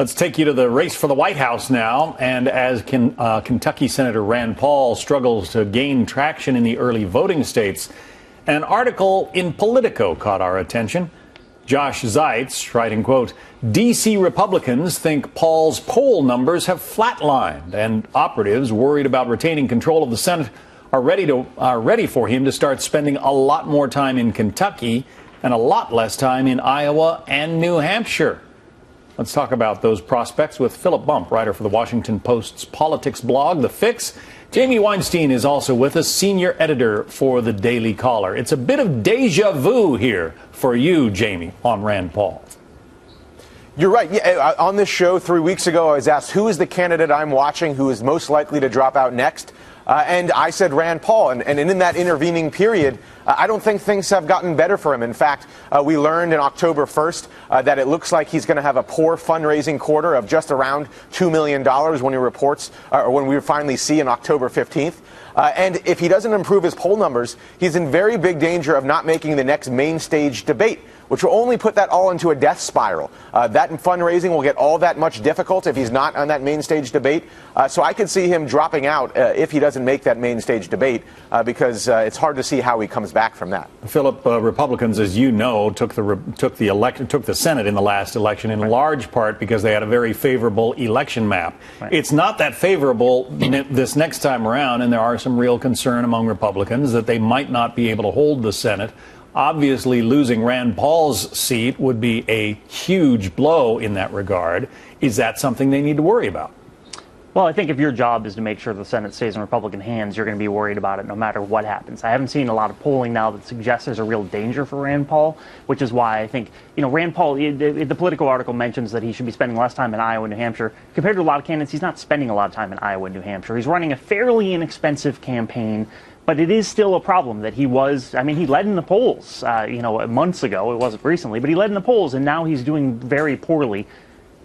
Let's take you to the race for the White House now. And as Kentucky Senator Rand Paul struggles to gain traction in the early voting states, an article in Politico caught our attention. Josh Zeitz writing, quote, D.C. Republicans think Paul's poll numbers have flatlined, and operatives worried about retaining control of the Senate are ready for him to start spending a lot more time in Kentucky and a lot less time in Iowa and New Hampshire. Let's talk about those prospects with Philip Bump, writer for the Washington Post's politics blog, The Fix. Jamie Weinstein is also with us, senior editor for the Daily Caller. It's a bit of deja vu here for you, Jamie, on Rand Paul. You're right. Yeah, on this show 3 weeks ago, I was asked who is the candidate I'm watching who is most likely to drop out next. And I said Rand Paul. And in that intervening period, I don't think things have gotten better for him. In fact, we learned in October 1st that it looks like he's going to have a poor fundraising quarter of just around $2 million when he reports, or when we finally see on October 15th. And if he doesn't improve his poll numbers, he's in very big danger of not making the next main stage debate, which will only put that all into a death spiral. That fundraising will get all that much difficult if he's not on that main stage debate. So I could see him dropping out if he doesn't make that main stage debate, because it's hard to see how he comes back from that. Philip, Republicans, as you know, took the Senate in the last election in large part because they had a very favorable election map. Right. It's not that favorable this next time around, and there are some real concern among Republicans that they might not be able to hold the Senate. Obviously, losing Rand Paul's seat would be a huge blow in that regard. Is that something they need to worry about? Well, I think if your job is to make sure the Senate stays in Republican hands, you're going to be worried about it no matter what happens. I haven't seen a lot of polling now that suggests there's a real danger for Rand Paul, which is why I think, Rand Paul, the Politico article mentions that he should be spending less time in Iowa and New Hampshire. Compared to a lot of candidates, he's not spending a lot of time in Iowa and New Hampshire. He's running a fairly inexpensive campaign. But it is still a problem that he led in the polls, months ago. It wasn't recently, but he led in the polls, and now he's doing very poorly.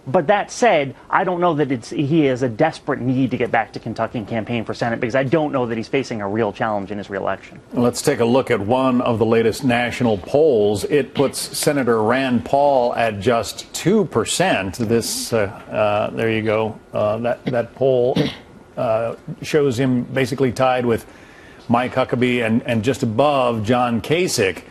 But that said, I don't know that he has a desperate need to get back to Kentucky and campaign for Senate, because I don't know that he's facing a real challenge in his reelection. Let's take a look at one of the latest national polls. It puts Senator Rand Paul at just 2%. This, there you go. That poll shows him basically tied with Mike Huckabee and just above John Kasich.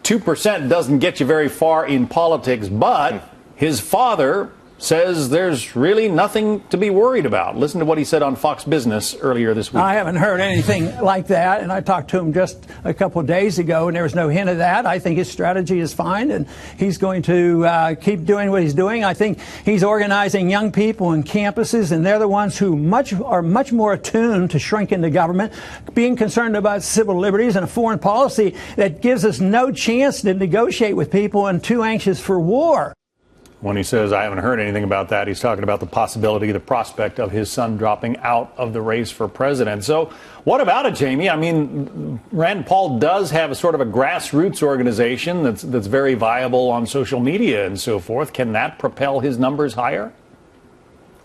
2% doesn't get you very far in politics, but his father says there's really nothing to be worried about. Listen to what he said on Fox Business earlier this week. I haven't heard anything like that, and I talked to him just a couple of days ago, and there was no hint of that. I think his strategy is fine, and he's going to keep doing what he's doing. I think he's organizing young people in campuses, and they're the ones who are much more attuned to shrinking the government, being concerned about civil liberties and a foreign policy that gives us no chance to negotiate with people and too anxious for war. When he says, I haven't heard anything about that, he's talking about the possibility, the prospect of his son dropping out of the race for president. So what about it, Jamie? I mean, Rand Paul does have a sort of a grassroots organization that's very viable on social media and so forth. Can that propel his numbers higher?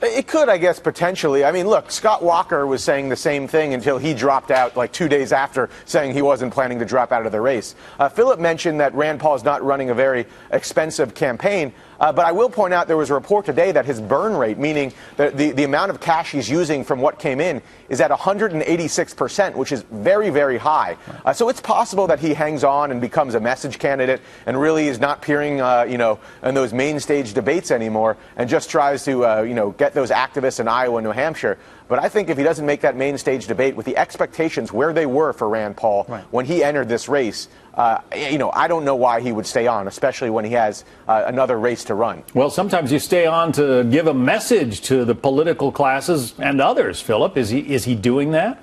It could, I guess, potentially. I mean, look, Scott Walker was saying the same thing until he dropped out like 2 days after, saying he wasn't planning to drop out of the race. Philip mentioned that Rand Paul is not running a very expensive campaign. But I will point out there was a report today that his burn rate, meaning the amount of cash he's using from what came in, is at 186%, which is very, very high. So it's possible that he hangs on and becomes a message candidate and really is not appearing, in those main stage debates anymore and just tries to, get those activists in Iowa and New Hampshire. But I think if he doesn't make that main stage debate with the expectations where they were for Rand Paul when he entered this race, I don't know why he would stay on, especially when he has another race to run. Well, sometimes you stay on to give a message to the political classes and others, Philip. Is he doing that?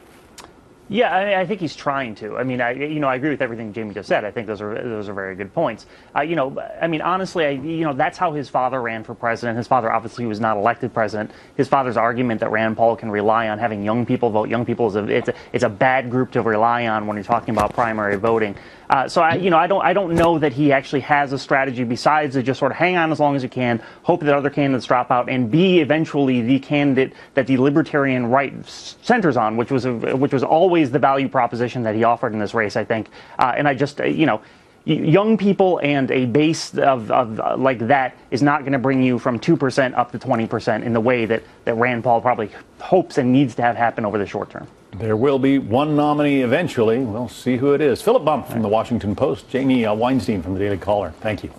Yeah, I think he's trying to. I mean, I agree with everything Jamie just said. I think those are very good points. Honestly, that's how his father ran for president. His father obviously was not elected president. His father's argument that Rand Paul can rely on having young people vote. Young people it's a bad group to rely on when you're talking about primary voting. So I don't know that he actually has a strategy besides to just sort of hang on as long as you can, hope that other candidates drop out, and be eventually the candidate that the libertarian right centers on, which was always the value proposition that he offered in this race, I think. And I just, young people and a base of like that is not going to bring you from 2% up to 20% in the way that Rand Paul probably hopes and needs to have happen over the short term. There will be one nominee eventually. We'll see who it is. Philip Bump from the Washington Post, Jamie Weinstein from the Daily Caller. Thank you.